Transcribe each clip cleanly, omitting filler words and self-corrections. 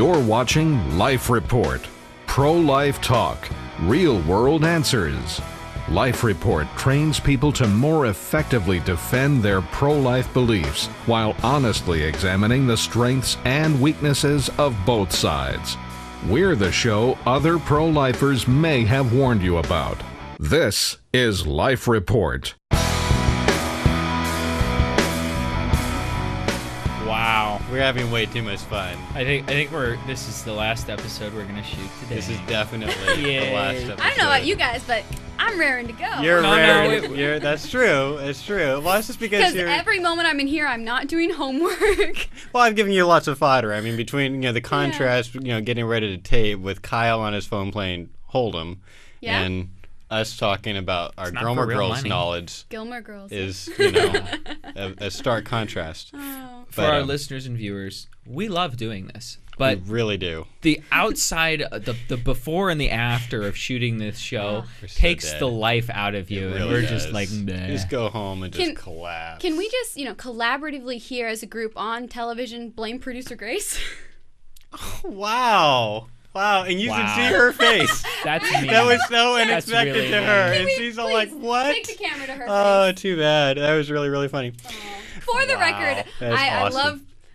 You're watching Life Report. Pro-life talk. Real-world answers. Life Report trains people to more effectively defend their pro-life beliefs while honestly examining the strengths and weaknesses of both sides. We're the show other pro-lifers may have warned you about. This is Life Report. Wow, we're having way too much fun. I think this is the last episode we're gonna shoot today. This is definitely the last episode. I don't know about you guys, but I'm raring to go. You're raring. That's true. It's true. Well, it's just because every moment I'm in here, I'm not doing homework. Well, I've given you lots of fodder. I mean, between the contrast, getting ready to tape with Kyle on his phone playing Hold'em, and us talking about our Gilmore Girls knowledge. Gilmore Girls is a stark contrast. Oh. For our listeners and viewers, we love doing this. But we really do. The outside, the before and the after of shooting this show takes the life out of you, and we're just like, nah. Just go home and just collapse. Can we just, collaboratively here as a group on television blame producer Grace? Oh, wow. Wow, and you can see her face. That's me. That was so unexpected really to her. And she's all like, what? Take the camera to her face. Oh, too bad. That was really, really funny. For the record,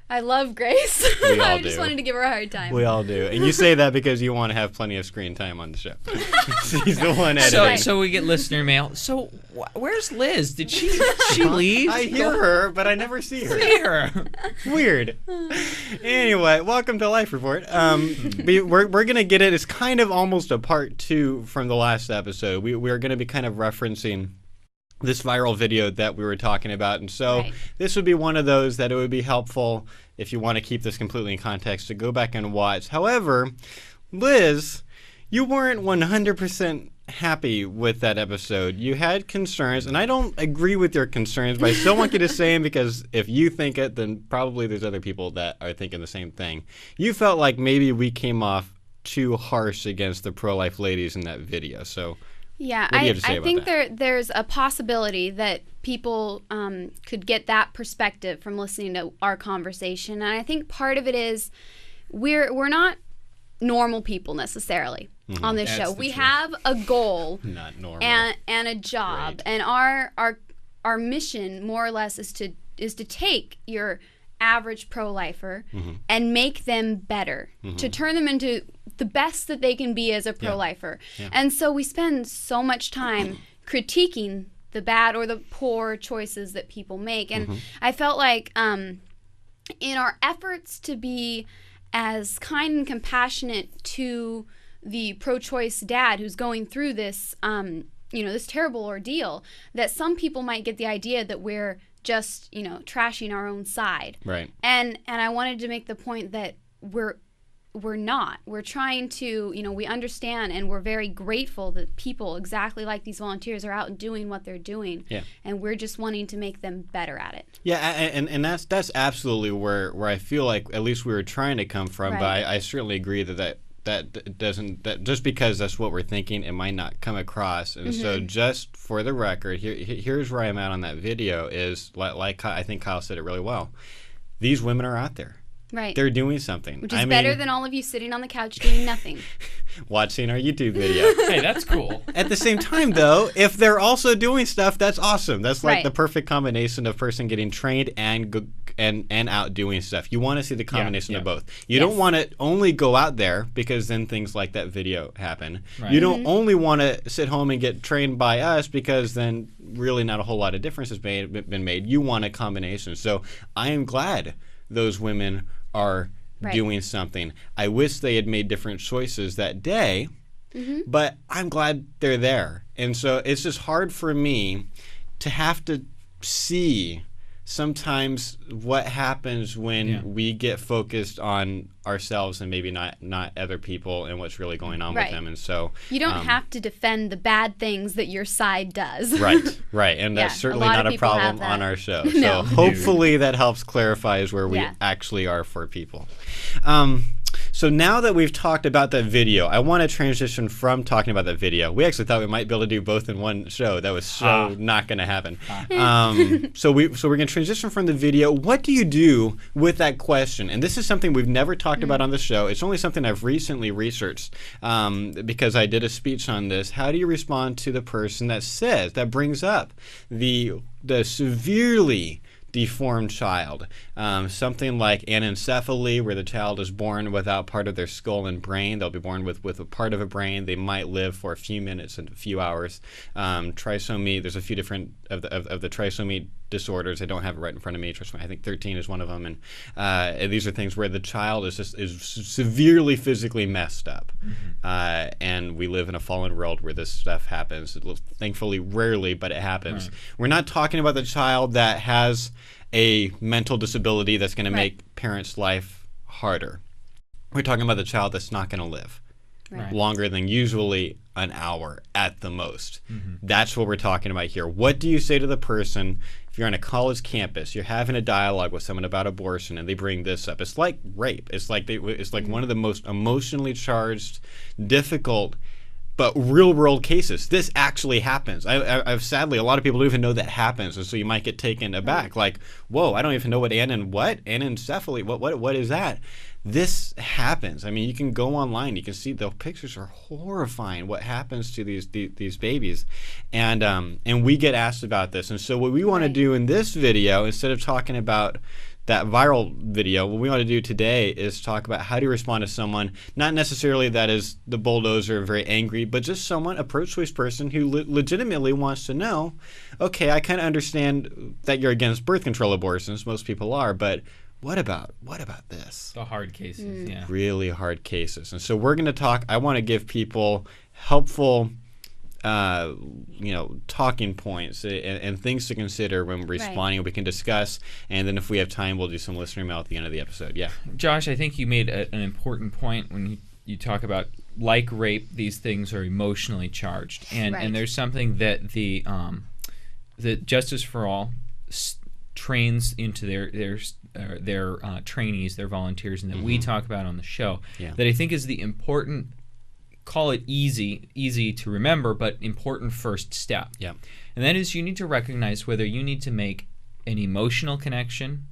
I love Grace. We all I just wanted to give her a hard time. We all do. And you say that because you want to have plenty of screen time on the show. She's the one editing. So we get listener mail. So where's Liz? Did she leave? I hear her, but I never see her. See her. Weird. Anyway, welcome to Life Report. We're going to get it. It's kind of almost a part 2 from the last episode. We're going to be kind of referencing this viral video that we were talking about. And so this would be one of those that it would be helpful if you want to keep this completely in context to go back and watch. However, Liz, you weren't 100% happy with that episode. You had concerns, and I don't agree with your concerns, but I still want you to say them because if you think it, then probably there's other people that are thinking the same thing. You felt like maybe we came off too harsh against the pro-life ladies in that video. So yeah, I think there's a possibility that people could get that perspective from listening to our conversation, and I think part of it is we're not normal people necessarily on this show. We have a goal, not normal, and a job, and our mission more or less is to take your average pro-lifer and make them better, to turn them into the best that they can be as a pro-lifer. Yeah. And so we spend so much time critiquing the bad or the poor choices that people make. And I felt like in our efforts to be as kind and compassionate to the pro-choice dad who's going through this, this terrible ordeal, that some people might get the idea that we're just, trashing our own side. Right. And I wanted to make the point that we're not. We're trying to, we understand and we're very grateful that people exactly like these volunteers are out and doing what they're doing. Yeah. And we're just wanting to make them better at it. Yeah, and that's absolutely where I feel like at least we were trying to come from. Right. But I certainly agree that doesn't just because that's what we're thinking, it might not come across. And so just for the record, here's where I'm at on that video is like I think Kyle said it really well. These women are out there. Right. They're doing something. Which is better than all of you sitting on the couch doing nothing. Watching our YouTube video. Hey, that's cool. At the same time, though, if they're also doing stuff, that's awesome. That's like the perfect combination of person getting trained and out doing stuff. You want to see the combination of both. You don't want to only go out there because then things like that video happen. Right. You don't only want to sit home and get trained by us because then really not a whole lot of difference has been made. You want a combination. So I am glad those women are doing something. I wish they had made different choices that day, but I'm glad they're there. And so it's just hard for me to have to see sometimes what happens when we get focused on ourselves and maybe not other people and what's really going on with them. And so you don't have to defend the bad things that your side does. Right. And that's certainly not a problem on our show. No. So hopefully that helps clarify where we actually are for people. So now that we've talked about that video, I want to transition from talking about that video. We actually thought we might be able to do both in one show. That was so not going to happen. So we're going to transition from the video. What do you do with that question? And this is something we've never talked about on the show. It's only something I've recently researched because I did a speech on this. How do you respond to the person that brings up the severely deformed child, something like anencephaly, where the child is born without part of their skull and brain? They'll be born with a part of a brain. They might live for a few minutes and a few hours. Trisomy, there's a few different of the trisomy disorders. I don't have it right in front of me. I think 13 is one of them, and these are things where the child is severely physically messed up. And we live in a fallen world where this stuff happens. Thankfully, rarely, but it happens. We're not talking about the child that has a mental disability that's going to make parents' life harder. We're talking about the child that's not going to live longer than usually an hour at the most. That's what we're talking about here. What do you say to the person if you're on a college campus, you're having a dialogue with someone about abortion, and they bring this up? It's like rape. It's like one of the most emotionally charged, difficult, but real-world cases. This actually happens. I've sadly, a lot of people don't even know that happens, and so you might get taken aback. Like, whoa, I don't even know what anencephaly, what is that? This happens. I mean, you can go online. You can see the pictures are horrifying. What happens to these babies, and we get asked about this. And so what we want to do in this video, instead of talking about that viral video, what we want to do today is talk about how do you respond to someone, not necessarily that is the bulldozer, very angry, but just someone, a pro-choice person who legitimately wants to know, okay, I kind of understand that you're against birth control abortions. Most people are, but what about this? The hard cases, Really hard cases. And so we're going to talk. I want to give people helpful talking points and things to consider when responding. We can discuss, and then if we have time, we'll do some listener mail at the end of the episode. Yeah, Josh, I think you made an important point when you talk about, like rape, these things are emotionally charged, and there's something that the Justice for All trains into their trainees, their volunteers, and that we talk about on the show. That I think is the important, call it easy to remember, but important first step. And that is, you need to recognize whether you need to make an emotional connection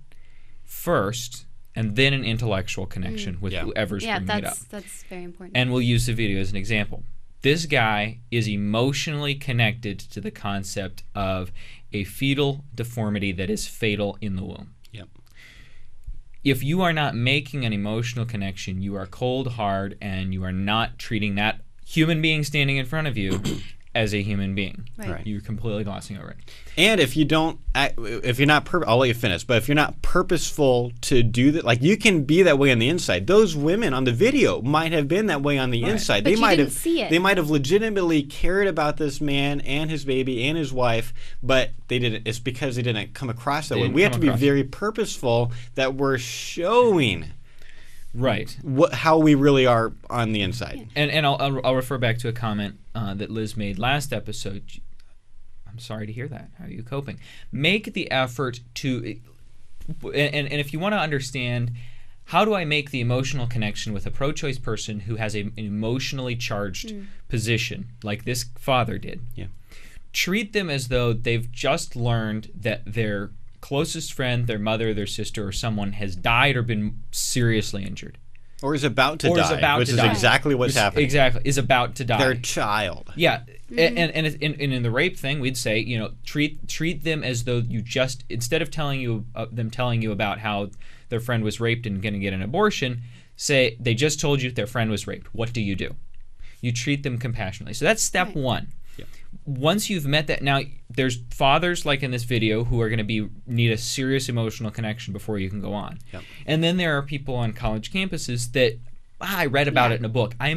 first and then an intellectual connection with whoever's bringing it up. That's very important. And we'll use the video as an example. This guy is emotionally connected to the concept of a fetal deformity that is fatal in the womb. If you are not making an emotional connection, you are cold, hard, and you are not treating that human being standing in front of you as a human being. You're completely glossing over it. And if you don't, if you're not, I'll let you finish, but if you're not purposeful to do that, like, you can be that way on the inside. Those women on the video might have been that way on the inside. But they might didn't see it. They might have legitimately cared about this man and his baby and his wife, but they didn't. It's because they didn't come across that way. We have to be very purposeful that we're showing how we really are on the inside. And I'll refer back to a comment that Liz made last episode. I'm sorry to hear that. How are you coping? Make the effort to, and if you want to understand, how do I make the emotional connection with a pro-choice person who has an emotionally charged position, like this father did? Treat them as though they've just learned that their closest friend, their mother, their sister, or someone has died or been seriously injured. Or is about to die, which is exactly what's happening. Exactly, is about to die. Their child. And in the rape thing, we'd say, treat them as though you just, instead of telling you about how their friend was raped and going to get an abortion, say they just told you their friend was raped. What do? You treat them compassionately. So that's step one. Once you've met that, now there's fathers like in this video who are going to need a serious emotional connection before you can go on. And then there are people on college campuses that I read about it in a book. I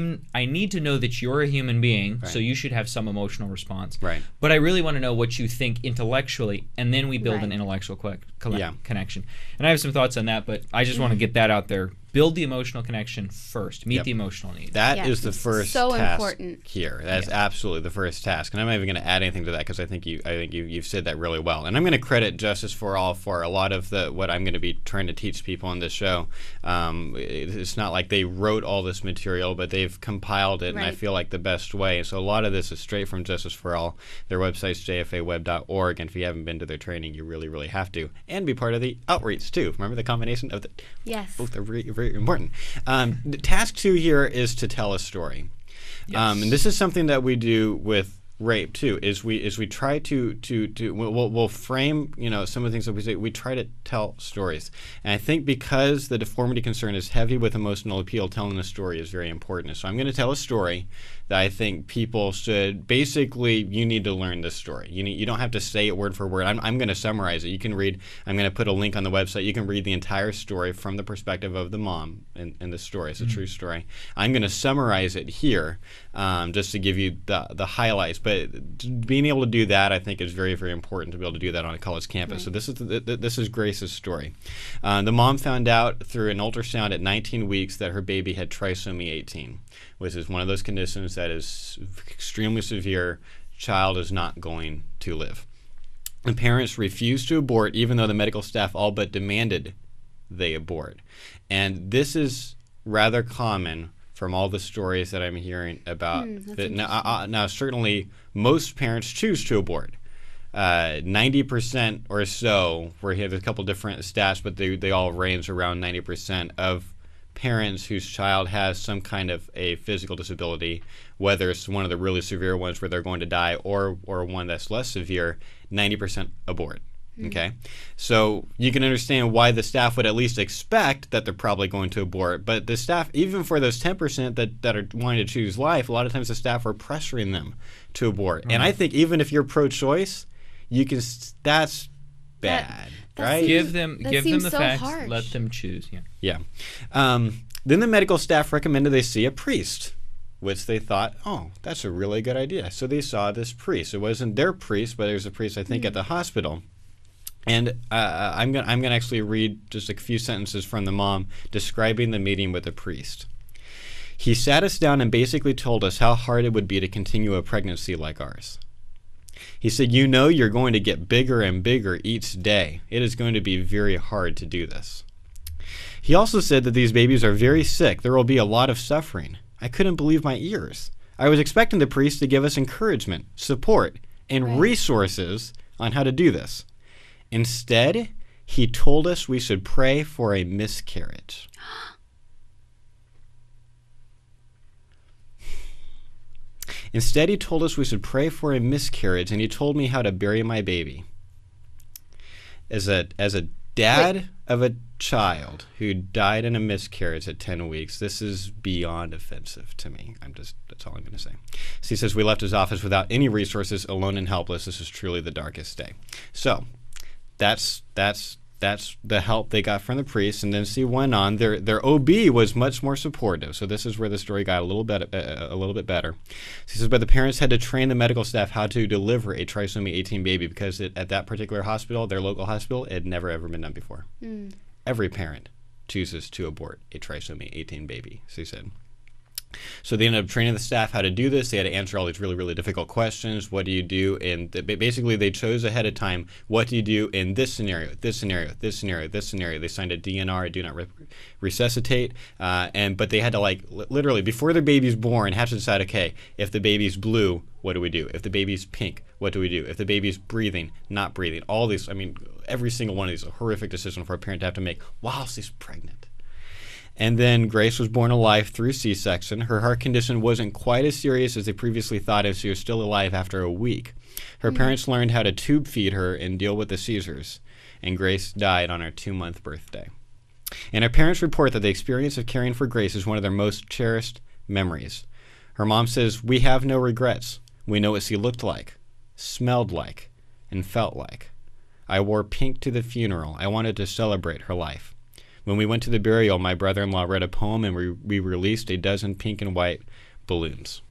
need to know that you're a human being, so you should have some emotional response. But I really want to know what you think intellectually, and then we build an intellectual connection. And I have some thoughts on that, but I just want to get that out there build the emotional connection first. Meet the emotional needs. That is the first task important here. That's absolutely the first task. And I'm not even going to add anything to that because I think you've said that really well. And I'm going to credit Justice for All for a lot of what I'm going to be trying to teach people on this show. It's not like they wrote all this material, but they've compiled it, and I feel like the best way. So a lot of this is straight from Justice for All. Their website's jfaweb.org, and if you haven't been to their training, you really, really have to. And be part of the outreach, too. Remember the combination of the... Yes. Both are very, very important. Task 2 here is to tell a story. Yes. And this is something that we do with rape too. Is we try to we'll frame some of the things that we say. We try to tell stories, and I think because the deformity concern is heavy with emotional appeal, telling a story is very important. So I'm going to tell a story that I think people should. Basically, you need to learn this story. You don't have to say it word for word. I'm going to summarize it. You can read. I'm going to put a link on the website. You can read the entire story from the perspective of the mom in the story. It's a true story. I'm going to summarize it here just to give you the highlights. But being able to do that, I think, is very, very important to be able to do that on a college campus. So this is Grace's story. The mom found out through an ultrasound at 19 weeks that her baby had trisomy 18, which is one of those conditions that is extremely severe. Child is not going to live. The parents refused to abort, even though the medical staff all but demanded they abort. And this is rather common from all the stories that I'm hearing about. Now, certainly, most parents choose to abort. 90% or so, where you have a couple different stats, but they all range around 90% of parents whose child has some kind of a physical disability, whether it's one of the really severe ones where they're going to die or one that's less severe, 90% abort. Okay, so you can understand why the staff would at least expect that they're probably going to abort. But the staff, even for those 10% that are wanting to choose life, a lot of times the staff are pressuring them to abort. And I think even if you're pro-choice, that's bad, right? Give them the facts. Harsh. Let them choose. Yeah. Then the medical staff recommended they see a priest, which they thought, oh, that's a really good idea. So they saw this priest. It wasn't their priest, but there was a priest, I think, at the hospital. And I'm gonna actually read just a few sentences from the mom describing the meeting with the priest. He sat us down and basically told us how hard it would be to continue a pregnancy like ours. He said, you're going to get bigger and bigger each day. It is going to be very hard to do this. He also said that these babies are very sick. There will be a lot of suffering. I couldn't believe my ears. I was expecting the priest to give us encouragement, support, and resources on how to do this. Instead, he told us we should pray for a miscarriage. Instead, he told us we should pray for a miscarriage, and he told me how to bury my baby. As a dad of a child who died in a miscarriage at 10 weeks, this is beyond offensive to me. That's all I'm going to say. So he says, we left his office without any resources, alone and helpless. This is truly the darkest day. So that's the help they got from the priest, and then she went on. Their OB was much more supportive. So this is where the story got a little bit better. She says, but the parents had to train the medical staff how to deliver a trisomy 18 baby because at that particular hospital, their local hospital, it had never ever been done before. Every parent chooses to abort a trisomy 18 baby, she said. So they ended up training the staff how to do this. They had to answer all these really, really difficult questions. What do you do? And basically, they chose ahead of time, what do you do in this scenario, this scenario, this scenario, this scenario. They signed a DNR, do not resuscitate. But they had to, literally, before the baby's born, have to decide, okay, if the baby's blue, what do we do? If the baby's pink, what do we do? If the baby's breathing, not breathing. All these, every single one of these is a horrific decision for a parent to have to make while she's pregnant. And then Grace was born alive through C-section. Her heart condition wasn't quite as serious as they previously thought, as she was still alive after a week. Her parents learned how to tube feed her and deal with the seizures. And Grace died on her 2-month birthday. And her parents report that the experience of caring for Grace is one of their most cherished memories. Her mom says, we have no regrets. We know what she looked like, smelled like, and felt like. I wore pink to the funeral. I wanted to celebrate her life. When we went to the burial, my brother-in-law read a poem, and we released a dozen pink and white balloons.